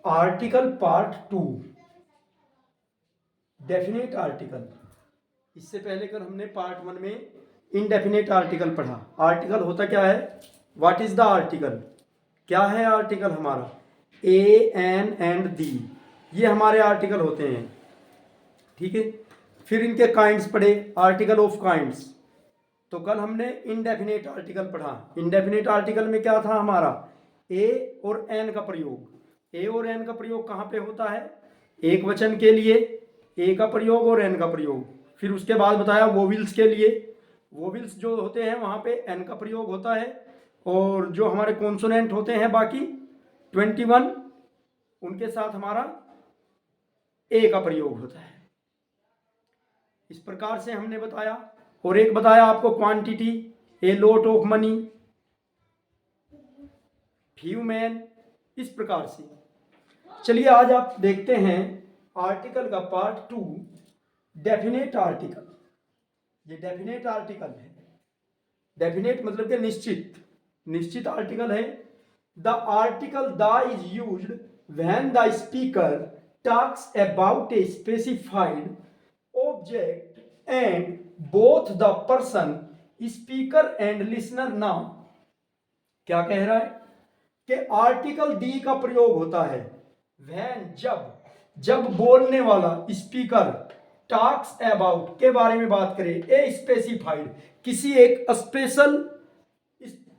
Article part 2, definite article. इससे पहले कर हमने पार्ट 1 में इनडेफिनेट आर्टिकल पढ़ा। आर्टिकल होता क्या है, व्हाट इज द आर्टिकल, क्या है आर्टिकल हमारा, ए एन एंड दी, ये हमारे आर्टिकल होते हैं। ठीक है, फिर इनके काइंड्स पढ़े, आर्टिकल ऑफ काइंड्स। तो कल हमने इनडेफिनेट आर्टिकल पढ़ा। इनडेफिनेट आर्टिकल में क्या था हमारा, ए और एन का प्रयोग। ए और एन का प्रयोग कहाँ पे होता है, एक वचन के लिए ए का प्रयोग और एन का प्रयोग। फिर उसके बाद बताया वोविल्स के लिए, वोविल्स जो होते हैं वहाँ पे एन का प्रयोग होता है, और जो हमारे कॉन्सोनेंट होते हैं बाकी 21, उनके साथ हमारा ए का प्रयोग होता है। इस प्रकार से हमने बताया। और एक बताया आपको quantity, a lot of money, few man, इस प्रकार से। चलिए आज आप देखते हैं आर्टिकल का पार्ट 2, डेफिनेट आर्टिकल। ये डेफिनेट आर्टिकल है। डेफिनेट मतलब कि निश्चित, निश्चित आर्टिकल है। The article the is used when the speaker talks about a specified object and both the person speaker and listener now. क्या कह रहा है कि आर्टिकल दी का प्रयोग होता है व्हेन, जब बोलने वाला स्पीकर टॉक्स अबाउट के बारे में बात करे, ए स्पेसिफाइड किसी एक स्पेशल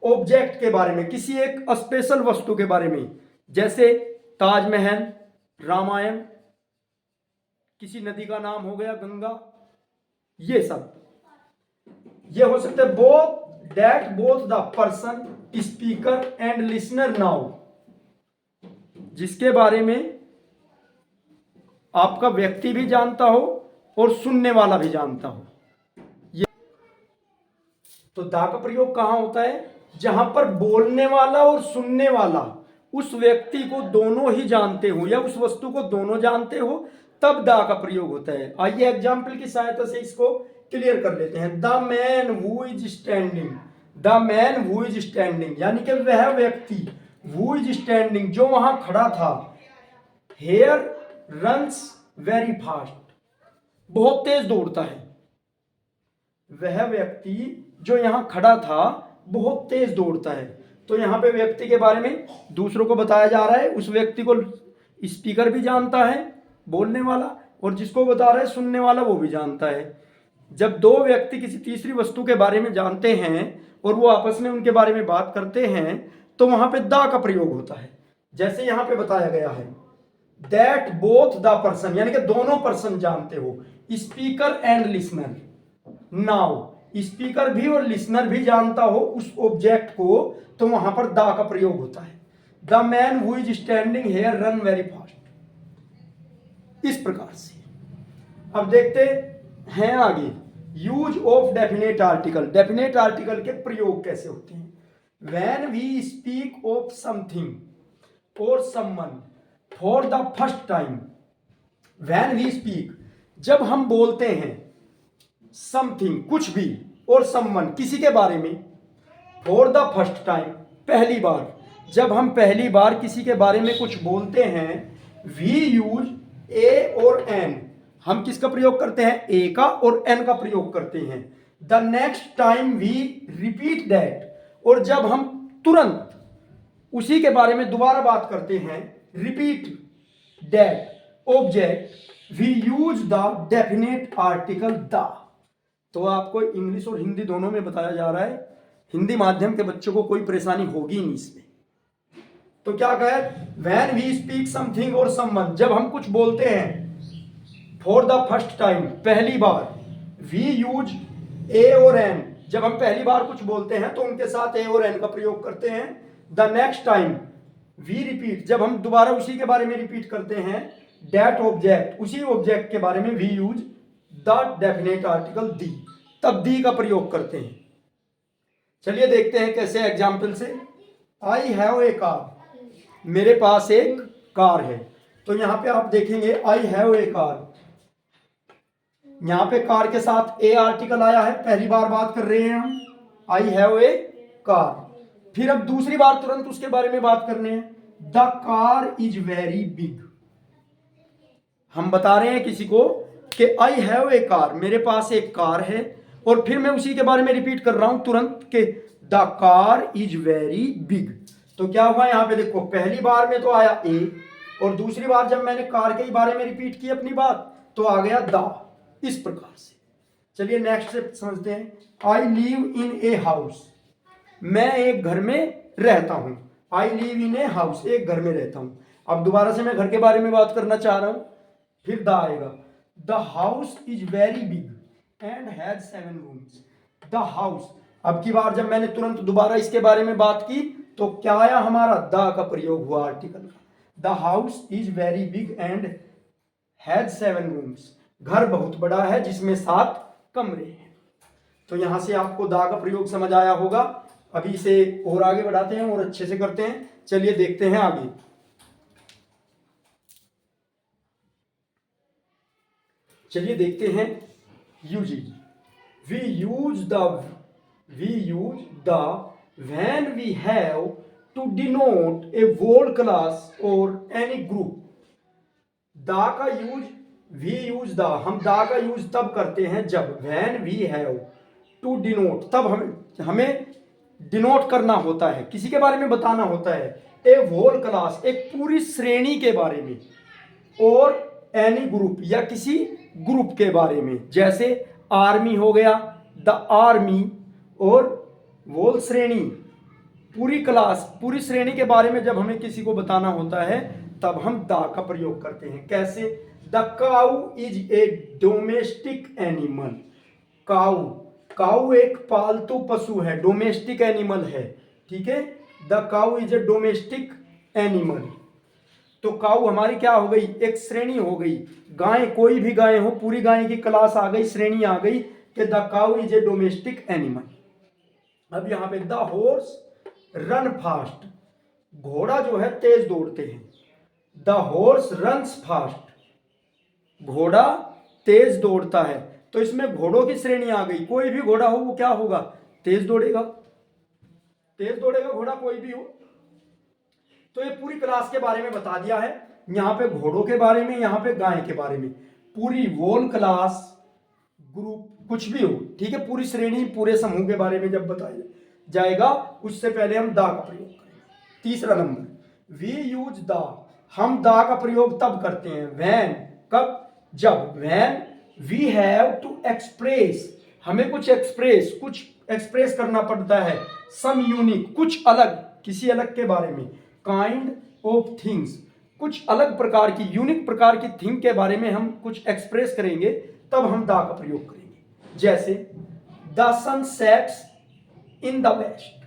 ऑब्जेक्ट के बारे में, किसी एक स्पेशल वस्तु के बारे में, जैसे ताजमहल, रामायण, किसी नदी का नाम हो गया गंगा, ये सब। ये हो सकते हैं both, that both the person speaker and listener now, जिसके बारे में आपका व्यक्ति भी जानता हो और सुनने वाला भी जानता हो। ये तो दा का प्रयोग कहां होता है, जहां पर बोलने वाला और सुनने वाला उस व्यक्ति को दोनों ही जानते हो या उस वस्तु को दोनों जानते हो, तब दा का प्रयोग होता है। आइए एग्जाम्पल की सहायता से इसको क्लियर कर लेते हैं। The man who is standing, the man who is standing यानी कि वह व्यक्ति, हु इज स्टैंडिंग जो वहां खड़ा था, हेयर रन्स वेरी फास्ट, बहुत तेज दौड़ता है। वह व्यक्ति जो यहां खड़ा था बहुत तेज दौड़ता है। तो यहां पे व्यक्ति के बारे में दूसरों को बताया जा रहा है। उस व्यक्ति को स्पीकर भी जानता है, बोलने वाला, और जिसको बता रहा है सुनने वाला वो भी जानता है। जब दो व्यक्ति किसी तीसरी वस्तु के बारे में जानते हैं और वो आपस में उनके बारे में बात करते हैं, तो वहां पे दा का प्रयोग होता है। जैसे यहां पे बताया गया है दैट बोथ द पर्सन, यानी कि दोनों पर्सन जानते हो, speaker and listener now, speaker भी और लिसनर भी जानता हो उस ऑब्जेक्ट को, तो वहां पर दा का प्रयोग होता है। The man who is standing here run very fast. इस प्रकार से अब देखते हैं आगे use of definite article. Definite article के प्रयोग कैसे होते हैं। When we speak of something और someone for the first time, when we speak जब हम बोलते हैं, समथिंग कुछ भी, और समवन किसी के बारे में, फॉर द फर्स्ट टाइम पहली बार, जब हम पहली बार किसी के बारे में कुछ बोलते हैं, वी यूज ए और एन, हम किसका प्रयोग करते हैं, ए का और एन का प्रयोग करते हैं। The next time we repeat that, और जब हम तुरंत उसी के बारे में दोबारा बात करते हैं, repeat that object, we use the definite article the. तो आपको इंग्लिश और हिंदी दोनों में बताया जा रहा है। हिंदी माध्यम के बच्चों को कोई परेशानी होगी नहीं इसमें। तो क्या कहे, व्हेन वी स्पीक समथिंग और समवन, जब हम कुछ बोलते हैं, फॉर द फर्स्ट टाइम पहली बार, वी यूज ए और एन, जब हम पहली बार कुछ बोलते हैं तो उनके साथ ए और एन का प्रयोग करते हैं। The next time we repeat, जब हम दोबारा उसी के बारे में रिपीट करते हैं, दैट ऑब्जेक्ट, उसी ऑब्जेक्ट के बारे में, we use the definite article the, तब दी का प्रयोग करते हैं। चलिए देखते हैं कैसे एग्जाम्पल से। आई हैव ए कार, मेरे पास एक कार है। तो यहां पे आप देखेंगे आई हैव ए कार, यहां पे कार के साथ ए आर्टिकल आया है, पहली बार बात कर रहे हैं हम, आई हैव ए कार। फिर अब दूसरी बार तुरंत उसके बारे में बात करने हैं, the car is very big. हम बता रहे हैं किसी को कि आई हैव ए कार, मेरे पास एक कार है, और फिर मैं उसी के बारे में रिपीट कर रहा हूं तुरंत कि the car is very big. तो क्या हुआ यहां पे देखो, पहली बार में तो आया ए, और दूसरी बार जब मैंने कार के बारे में रिपीट की अपनी बात तो आ गया द। इस प्रकार से चलिए नेक्स्ट स्टेप समझते हैं। I live in a house, मैं एक घर में रहता हूं। I live in a house, एक घर में रहता हूं। अब दोबारा से मैं घर के बारे में बात करना चाह रहा हूं, फिर द आएगा। The house is very big and has 7 rooms. The house, अब की बार जब मैंने तुरंत दोबारा इसके बारे में बात की तो क्या आया हमारा, द का प्रयोग हुआ आर्टिकल का। The house is very big and has 7 rooms, घर बहुत बड़ा है जिसमें 7 कमरे हैं। तो यहां से आपको दा का प्रयोग समझ आया होगा। अभी इसे और आगे बढ़ाते हैं और अच्छे से करते हैं। चलिए देखते हैं आगे। चलिए देखते हैं usages. We use the when we have to denote a world class और एनी ग्रुप। दा का यूज, वी यूज द, हम दा का यूज तब करते हैं जब when we have to denote, तब हमें डिनोट करना होता है, किसी के बारे में बताना होता है। ए होल क्लास, एक पूरी श्रेणी के बारे में, और एनी ग्रुप, या किसी ग्रुप के बारे में। जैसे आर्मी हो गया, द आर्मी, और होल श्रेणी, पूरी क्लास, पूरी श्रेणी के बारे में जब हमें किसी को बताना होता है तब हम द का प्रयोग करते हैं। कैसे, the cow is a domestic animal. Cow, cow एक पालतू पशु है, डोमेस्टिक एनिमल है, ठीक है। The cow is a domestic animal. तो काउ हमारी क्या हो गई, एक श्रेणी हो गई। गाय, कोई भी गाय हो, पूरी गाय की क्लास आ गई, श्रेणी आ गई कि the cow is a domestic animal. अब यहां पे द हॉर्स रन फास्ट, घोड़ा जो है तेज दौड़ते हैं। द हॉर्स रन्स फास्ट, घोड़ा तेज दौड़ता है। तो इसमें घोड़ों की श्रेणी आ गई, कोई भी घोड़ा हो वो क्या होगा, तेज दौड़ेगा, तेज दौड़ेगा घोड़ा कोई भी हो। तो ये पूरी क्लास के बारे में बता दिया है, यहाँ पे घोड़ों के बारे में, यहाँ पे गाय के बारे में, पूरी वोल क्लास ग्रुप कुछ भी हो, ठीक है, पूरी श्रेणी पूरे समूह के बारे में जब बताया जाएगा उससे पहले हम दा का प्रयोग करेंगे। तीसरा नंबर, वी यूज दा, हम दा का प्रयोग तब करते हैं व्हेन, कब, जब, when we have to express, हमें कुछ एक्सप्रेस करना पड़ता है, सम यूनिक, कुछ अलग, किसी अलग के बारे में, काइंड ऑफ थिंग्स, कुछ अलग प्रकार की, यूनिक प्रकार की थिंग के बारे में हम कुछ एक्सप्रेस करेंगे, तब हम दा का प्रयोग करेंगे। जैसे the sun sets in the west,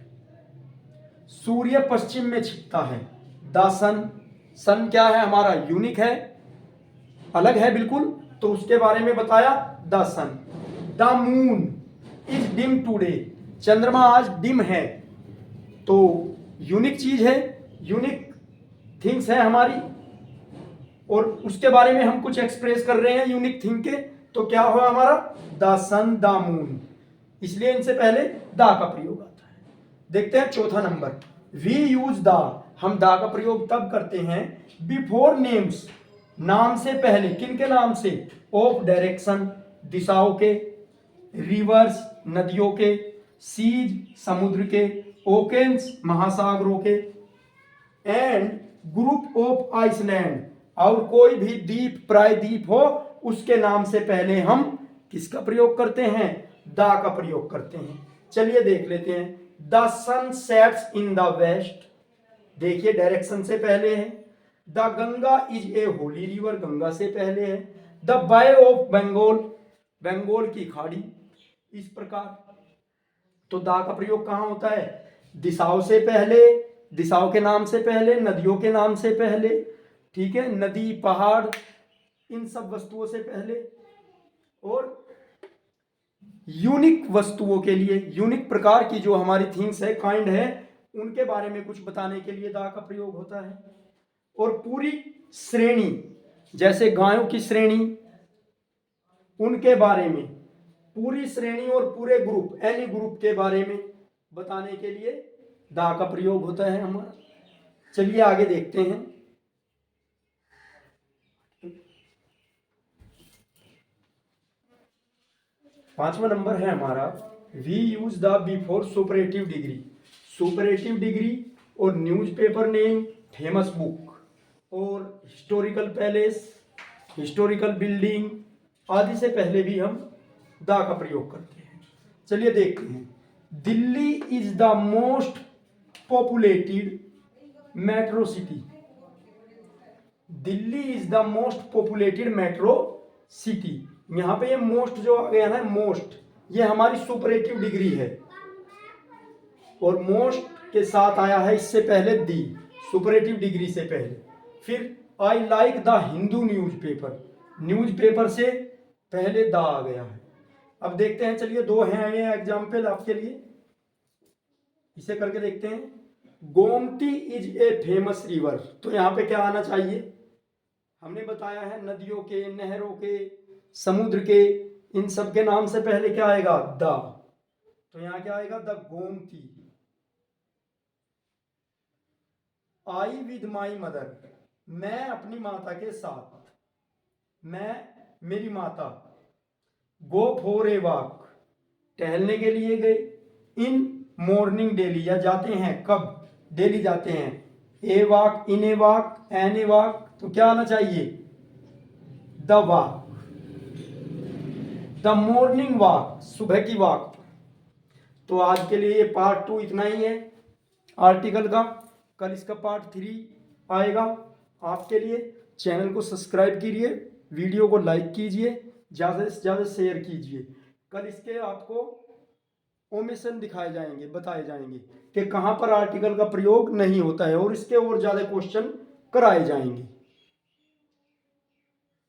सूर्य पश्चिम में छिपता है। द सन, सन क्या है हमारा, यूनिक है, अलग है बिल्कुल, तो उसके बारे में बताया the sun. The moon is dim today, चंद्रमा आज डिम है, तो यूनिक चीज है, यूनिक थिंग्स है हमारी, और उसके बारे में हम कुछ एक्सप्रेस कर रहे हैं यूनिक थिंग के, तो क्या हुआ हमारा, द सन द मून, इसलिए इनसे पहले दा का प्रयोग आता है। देखते हैं चौथा नंबर, वी यूज दा, हम दा का प्रयोग तब करते हैं बिफोर नेम्स, नाम से पहले, किन के नाम से, ऑफ डायरेक्शन, दिशाओं के, रिवर्स नदियों के, सीज समुद्र के, ओकेन्स महासागरों के, एंड ग्रुप ऑफ आइसलैंड, और कोई भी द्वीप, प्रायद्वीप हो उसके नाम से पहले हम किसका प्रयोग करते हैं, दा का प्रयोग करते हैं। चलिए देख लेते हैं। The sun sets in the west, देखिए डायरेक्शन से पहले है। The Ganga is a holy river, Ganga से पहले है। The bay of Bengal, Bengal की खाड़ी, इस प्रकार। तो दा का प्रयोग कहां होता है, दिशाओं से पहले, दिशाओं के नाम से पहले, नदियों के नाम से पहले, ठीक है, नदी पहाड़ इन सब वस्तुओं से पहले, और यूनिक वस्तुओं के लिए, यूनिक प्रकार की जो हमारी थिंग्स है, काइंड है, उनके बारे में कुछ बताने के लिए दा का प्रयोग होता है। और पूरी श्रेणी, जैसे गायों की श्रेणी, उनके बारे में, पूरी श्रेणी और पूरे ग्रुप, एनी ग्रुप के बारे में बताने के लिए दा का प्रयोग होता है हमारा। चलिए आगे देखते हैं। पांचवा नंबर है हमारा, we use the before superlative degree. Superlative degree और न्यूज़पेपर नेम, फेमस बुक और हिस्टोरिकल पैलेस, हिस्टोरिकल बिल्डिंग आदि से पहले भी हम द का प्रयोग करते हैं। चलिए देखते हैं। Delhi is the most populated metro city. Delhi is the most populated metro city. यहां पे ये मोस्ट जो आ गया ना, मोस्ट, ये हमारी सुपरेटिव डिग्री है और मोस्ट के साथ आया है इससे पहले दी, सुपरेटिव डिग्री से पहले। फिर I like the Hindu newspaper, newspaper से पहले द आ गया है। अब देखते हैं, चलिए दो हैं ये एग्जाम्पल आपके लिए, इसे करके देखते हैं। Gomti is a famous river, तो यहाँ पे क्या आना चाहिए? हमने बताया है नदियों के, नहरों के, समुद्र के, इन सब के नाम से पहले क्या आएगा? द। तो यहाँ क्या आएगा? The Gomti. I with my mother, मैं अपनी माता के साथ, मैं मेरी माता। गो फॉर ए वॉक, टहलने के लिए गए। इन मॉर्निंग डेली, या जाते हैं कब? डेली जाते हैं। A walk, in a walk, an a walk, तो क्या आना चाहिए? The walk. The morning walk, सुबह की वॉक। तो आज के लिए पार्ट 2 इतना ही है आर्टिकल का। कल इसका पार्ट 3 आएगा आपके लिए। चैनल को सब्सक्राइब कीजिए, वीडियो को लाइक कीजिए, ज़्यादा से ज़्यादा शेयर कीजिए। कल इसके आपको ओमिशन दिखाए जाएंगे, बताए जाएंगे कि कहाँ पर आर्टिकल का प्रयोग नहीं होता है, और इसके और ज़्यादा क्वेश्चन कराए जाएंगे।